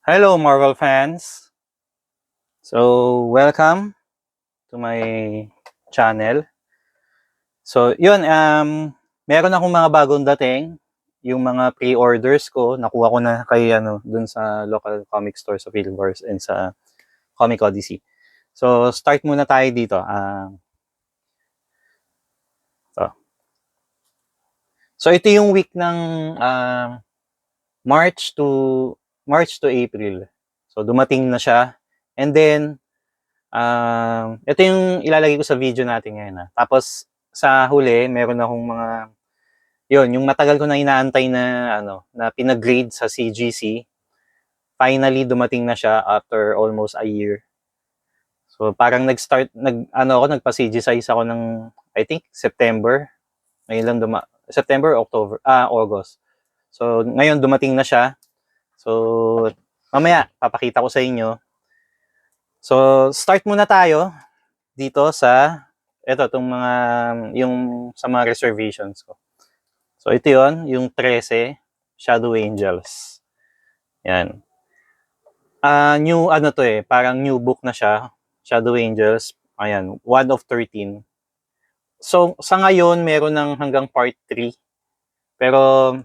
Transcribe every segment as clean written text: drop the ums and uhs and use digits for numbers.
Hello, Marvel fans. So, welcome to my channel. So, yun, meron akong mga bagong dating. Yung mga pre-orders ko, nakuha ko na kay, dun sa local comic store sa Philwars and sa Comic Odyssey. So, start muna tayo dito. So, so, ito yung week ng March to March to April. So, dumating na siya. And then, ito yung ilalagay ko sa video natin ngayon. Tapos, sa huli, meron akong mga, yung matagal ko na inaantay na, na pinag-grade sa CGC. Finally, dumating na siya after almost a year. So, parang nagpa-CG size ako ng, I think, September. Ngayon lang September, October, August. So, ngayon dumating na siya. So, mamaya, papakita ko sa inyo. So, start muna tayo dito sa itong mga yung sa mga reservations ko. So ito 'yon, yung 13 Shadow Angels. Yan. New parang new book na siya, Shadow Angels. Ayan, 1 of 13. So sa ngayon meron ng hanggang part 3. Pero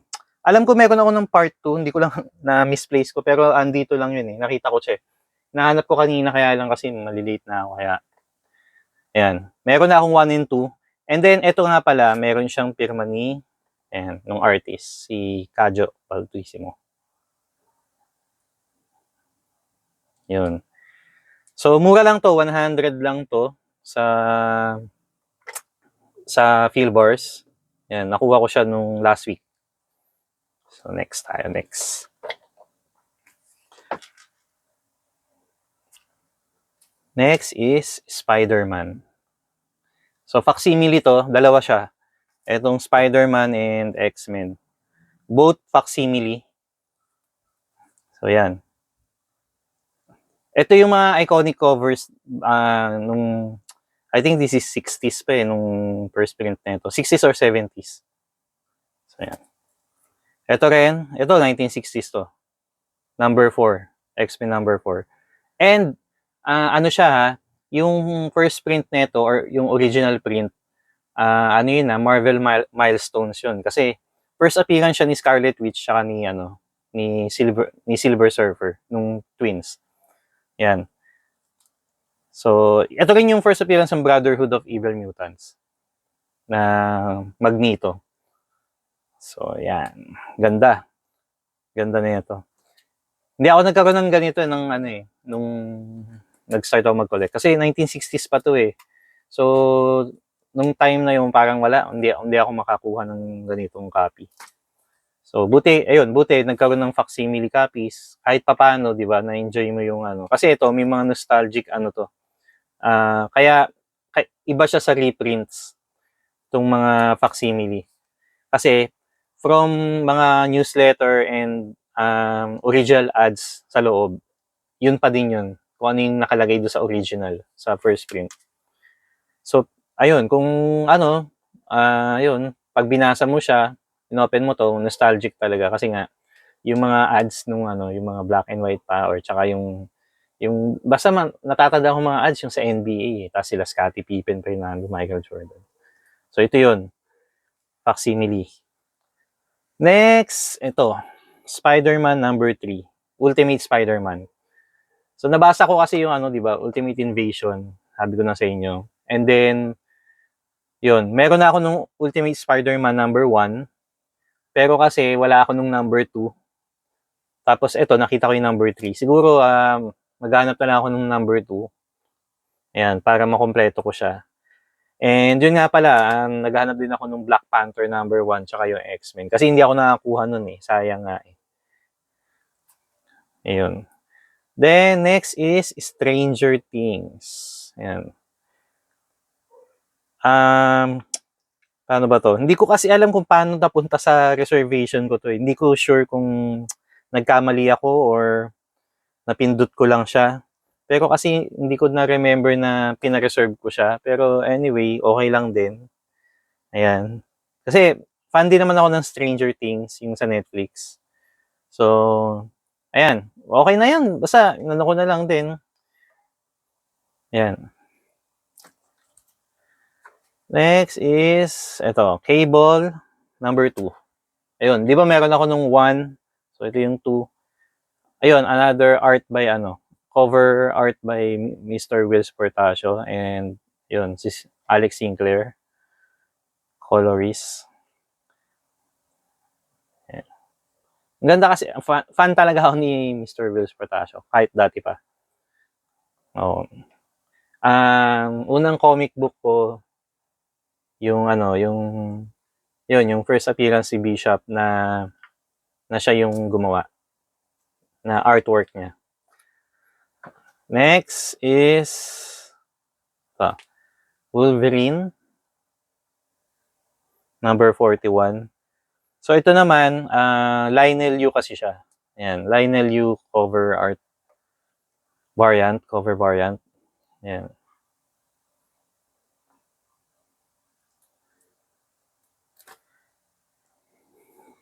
alam ko meron ako ng part 2, hindi ko lang na misplace ko pero andito lang 'yun eh. Nakita ko siya. Nahanap ko kanina kaya lang kasi malilate na ako kaya. Ayan. Meron na akong 1 and 2. And then, ito nga pala, meron siyang pirma ni nung artist, si Kajo Baltuisimo. Yun. So, mura lang to. 100 lang to sa Philbars. Yan, nakuha ko siya nung last week. So, next tayo. Next. Next is Spider-Man. So, facsimile to. Dalawa siya. Itong Spider-Man and X-Men. Both facsimile. So, yan. Ito yung mga iconic covers nung I think this is 60s pa nung first print na ito. 60s or 70s. So, yan. Ito rin. Ito, 1960s to. Number 4. X-Men number 4. And, ano siya ha, yung first print na ito or yung original print, Marvel milestones yun. Kasi, first appearance siya ni Scarlet Witch saka ni Silver Surfer, nung twins. Yan. So, ito rin yung first appearance ng Brotherhood of Evil Mutants na Magneto. So, yan. Ganda. Ganda na ito. Hindi ako nagkaroon ng ganito nung nag-start ako mag-collect. Kasi 1960s pa to eh. So, nung time na yun, parang wala. Hindi ako makakuha ng ganitong copy. So, buti nagkaroon ng facsimile copies. Kahit papaano, di ba, na-enjoy mo yung Kasi ito, may mga nostalgic to. Kaya iba siya sa reprints itong mga facsimile. Kasi from mga newsletter and original ads sa loob, yun pa din yun. Kung ano yung nakalagay doon sa original, sa first print. So, ayun, kung pag binasa mo siya, inopen mo to, nostalgic talaga kasi nga yung mga ads nung yung mga black and white pa or tsaka yung basta natatanda ko mga ads yung sa NBA, tapos sila Scottie Pippen, Fernando, Michael Jordan. So ito yun, facsimile. Next, ito, Spider-Man number 3, Ultimate Spider-Man. So nabasa ko kasi yung di ba, Ultimate Invasion, sabi ko na sa inyo. And then yun, meron na ako nung Ultimate Spider-Man number 1, pero kasi wala ako nung number 2. Tapos ito, nakita ko yung number 3. Siguro maghanap na lang ako nung number 2. Ayan, para makompleto ko siya. And yun nga pala, naghanap din ako nung Black Panther number 1 tsaka yung X-Men. Kasi hindi ako nakakuha nun eh. Sayang nga eh. Ayun. Then, next is Stranger Things. Ayan. Paano ba to? Hindi ko kasi alam kung paano napunta sa reservation ko to eh. Hindi ko sure kung nagkamali ako or napindot ko lang siya. Pero kasi hindi ko na-remember na pina-reserve ko siya. Pero anyway, okay lang din. Ayan. Kasi fan din naman ako ng Stranger Things, yung sa Netflix. So, Ayan, okay na yan. Basta, inano ko na lang din. Ayan. Next is, ito, cable number 2. Ayun, di ba meron ako nung 1? So, ito yung 2. Ayun, another art by cover art by Mr. Wills Portacio and yun, si Alex Sinclair, colorist. Ayan. Ang ganda kasi, fan talaga ako ni Mr. Wills Portacio, kahit dati pa. Oo. Unang comic book ko, yung yung first appearance si Bishop na siya yung gumawa na artwork niya. Next is Wolverine number 41. So ito naman, Lionel Yu kasi siya. Ayan, Lionel Yu cover variant. Ayan.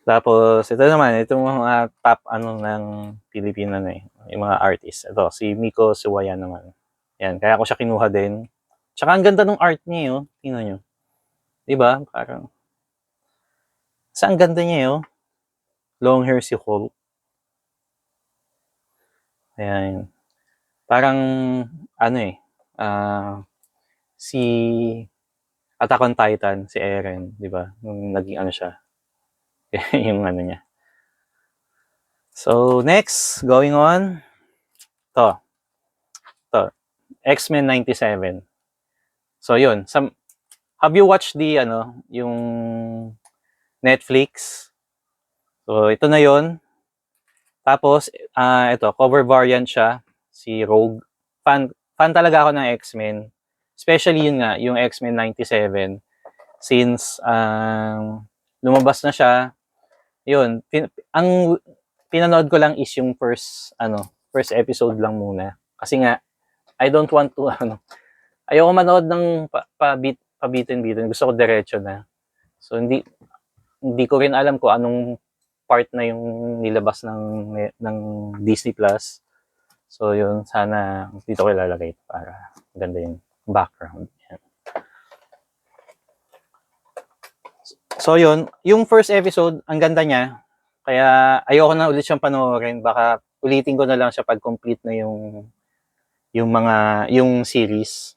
Tapos ito naman, itong mga top ng Pilipino na yung mga artists. Ito, si Miko Suwayan naman. Ayan, kaya ko siya kinuha din. Tsaka ang ganda ng art niya, tingnan nyo. Diba? Parang, ang ganda niya, long hair si Hulk. Ayan. Parang, si Attack on Titan, si Eren, di ba? Nung naging siya. Yung niya. So, next, going on. To. X-Men 97. So, yun. Have you watched yung Netflix? So, ito na yun. Tapos, ito, cover variant siya. Si Rogue. Fan talaga ako ng X-Men. Especially yun nga, yung X-Men 97. Since, lumabas na siya, yun, ang pinanood ko lang is yung first episode lang muna. Kasi nga, I don't want to, ayoko manood ng pabitin-bitin. Gusto ko diretso na. So, hindi ko rin alam kung anong part na yung nilabas ng Disney Plus. So, yun, sana dito ko ilalagay para ganda yung background. Yan. So, yun, yung first episode, ang ganda niya. Kaya, ayoko na ulit siyang panoorin. Baka ulitin ko na lang siya pag complete na yung series.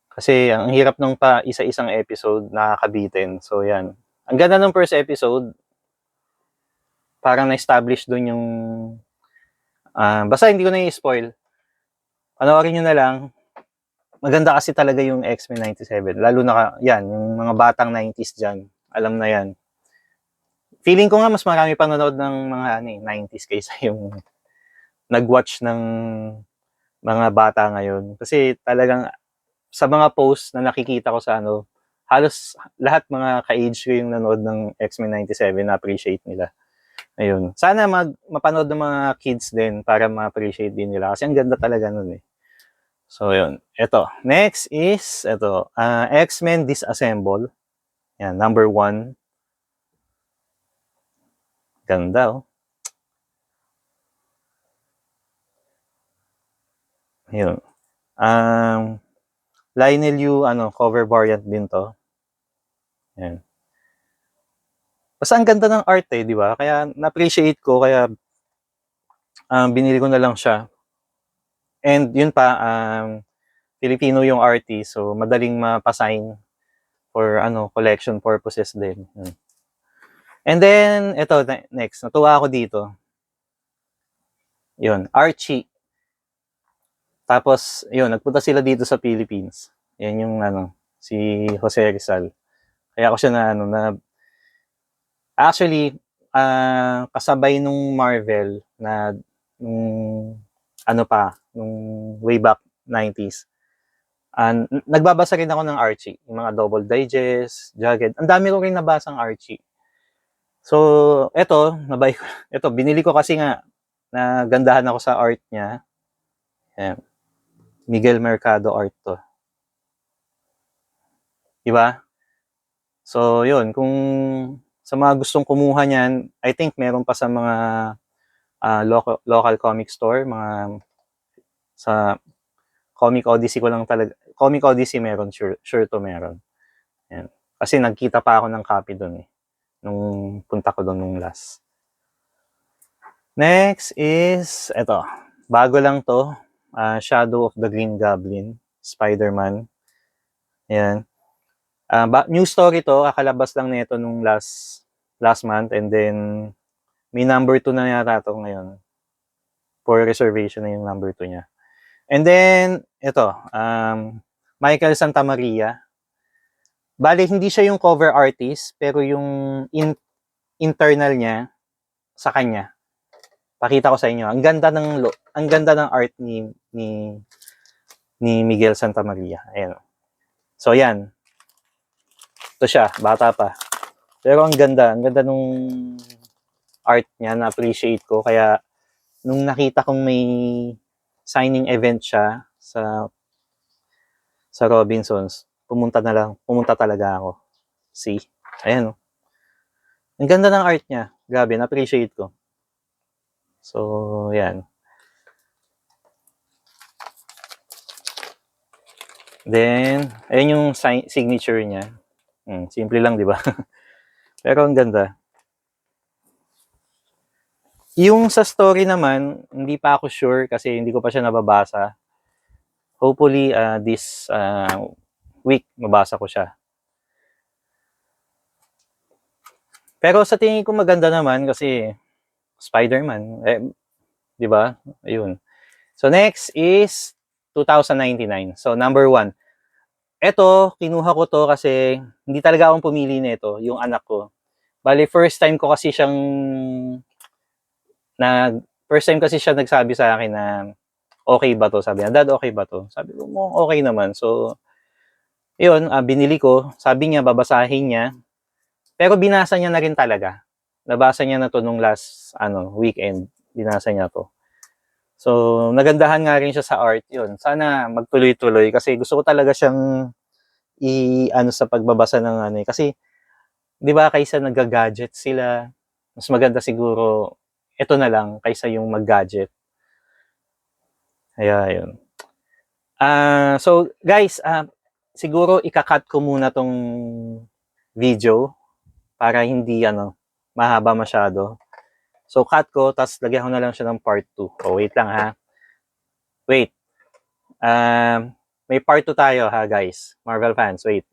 Kasi ang hirap nung pa isa-isang episode nakakabitin. So yan. Ang ganda ng first episode. Parang na-establish doon yung basta hindi ko na i-spoil. Panoorin nyo na lang. Maganda kasi talaga yung X-Men 97. Lalo na yan, yung mga batang 90s dyan. Alam na yan. Feeling ko nga mas marami pang nanood ng mga 90s kaysa yung nag-watch ng mga bata ngayon. Kasi talagang sa mga posts na nakikita ko sa halos lahat mga ka-age ko yung nanood ng X-Men 97 na appreciate nila. Ayun. Sana mapanood ng mga kids din para ma-appreciate din nila kasi ang ganda talaga nun eh. So yun. Ito. Next is X-Men Disassemble. Yan, number 1. Ganda Ayun. Lionel Yu cover variant din to. Yan. Basta ang ganda ng art di ba? Kaya na-appreciate ko, kaya binili ko na lang siya. And yun pa, Filipino yung artist, so madaling mapasign for collection purposes din. And then, ito, next, natuwa ako dito. Yun, Archie. Tapos, yun, nagpunta sila dito sa Philippines. Yan yung si Jose Rizal. Kaya ako siya actually, kasabay nung Marvel na nung way back 90s. Nagbabasa rin ako ng Archie, yung mga Double Digest, Jagged. Ang dami ko rin nabasang Archie. So, binili ko kasi nga nagandahan ako sa art niya. Ayan. Miguel Mercado art to. Diba? So, yun, kung sa mga gustong kumuha niyan, I think meron pa sa mga local comic store, mga sa Comic Odyssey ko lang talaga. Comic Odyssey meron, sure to meron. Yan. Kasi nagkita pa ako ng copy doon eh. Nung punta ko doon nung last. Next is, eto. Bago lang to. Shadow of the Green Goblin. Spider-Man. Yan. New story to. Kakalabas lang nito nung last month. And then, may number 2 na yata to ngayon. For reservation na yung number 2 niya. And then, ito, Michael Santamaria. Bale, hindi siya yung cover artist, pero yung internal niya sa kanya. Pakita ko sa inyo. Ang ganda ng art ni Miguel Santamaria. Ayan. So, yan. Ito siya, bata pa. Pero ang ganda nung art niya, na-appreciate ko. Kaya, nung nakita kong may signing event siya sa Robinsons, pumunta talaga ako. See? Ayan. Ang ganda ng art niya. Grabe, na-appreciate ko. So, yan. Then, ayan yung signature niya. Simple lang, di ba? Pero ang ganda. Yung sa story naman, hindi pa ako sure kasi hindi ko pa siya nababasa. Hopefully, this week, mabasa ko siya. Pero sa tingin ko maganda naman kasi Spider-Man, di ba? Ayun. So next is 2099. So number 1. Ito, kinuha ko to kasi hindi talaga akong pumili nito, yung anak ko. Bali, first time kasi siya nagsabi sa akin na okay ba to? Sabi niya, Dad, okay ba to? Sabi ko, okay naman. So, yun, binili ko. Sabi niya, babasahin niya. Pero binasa niya na rin talaga. Nabasa niya na to nung last weekend. Binasa niya to. So, nagandahan nga rin siya sa art. Yun, sana magtuloy-tuloy kasi gusto ko talaga siyang sa pagbabasa ng kasi 'di ba kaysa nagga-gadget sila, mas maganda siguro ito na lang kaysa yung mag-gadget. Kaya yun. So guys, siguro ika-cut ko muna tong video para hindi mahaba masyado. So cut ko, tapos lagyan ko na lang siya ng part 2. Oh, wait lang ha. Wait. May part 2 tayo ha guys. Marvel fans, wait.